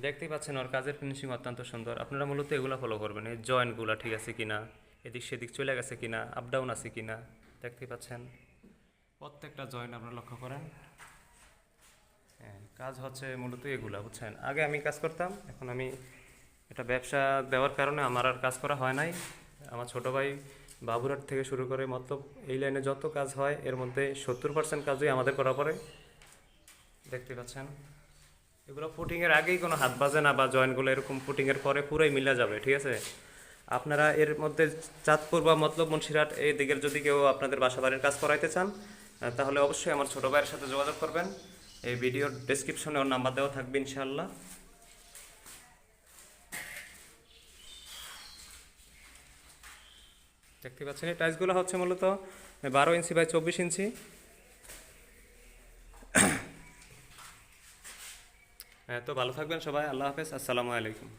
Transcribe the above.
দেখতেই পাচ্ছেন ওর কাজের ফিনিশিং অত্যন্ত সুন্দর। আপনারা মূলত এগুলো ফলো করবেন, এই জয়েন্টগুলো ঠিক আছে কিনা, এদিক সেদিক চলে গেছে কিনা, আপ ডাউন আছে কিনা। দেখতেই পাচ্ছেন প্রত্যেকটা জয়েন্ট আপনারা লক্ষ্য করেন। হ্যাঁ, কাজ হচ্ছে মূলত এগুলা, বুঝছেন। আগে আমি কাজ করতাম, এখন আমি এটা ব্যবসা দেওয়ার কারণে আমার আর কাজ করা হয় নাই। আমার ছোটো ভাই বাবুরহাট থেকে শুরু করে মতলব এই লাইনে যত কাজ হয় এর মধ্যে 70% কাজই আমাদের করা পড়ে। দেখতে পাচ্ছেন এগুলো পুটিংয়ের আগেই কোনো হাত বাজে না, বা জয়েন্টগুলো এরকম পুটিংয়ের পরে পুরোই মিলে যাবে, ঠিক আছে। আপনারা এর মধ্যে চাঁদপুর বা মতলব মুন্সিরহাট এই দিকের যদি কেউ আপনাদের বাসা বাড়ির কাজ করাইতে চান, তাহলে অবশ্যই আমার ছোটো ভাইয়ের সাথে যোগাযোগ করবেন। এই ভিডিওর ডেসক্রিপশনে ওর নাম্বার দেওয়া থাকবে ইনশাআল্লাহ। দেখতে পাচ্ছেন এই টাইলসগুলো হচ্ছে মূলত 12 ইঞ্চি বাই 24 ইঞ্চি। তো ভালো থাকবেন সবাই, আল্লাহ হাফেজ, আসসালামু আলাইকুম।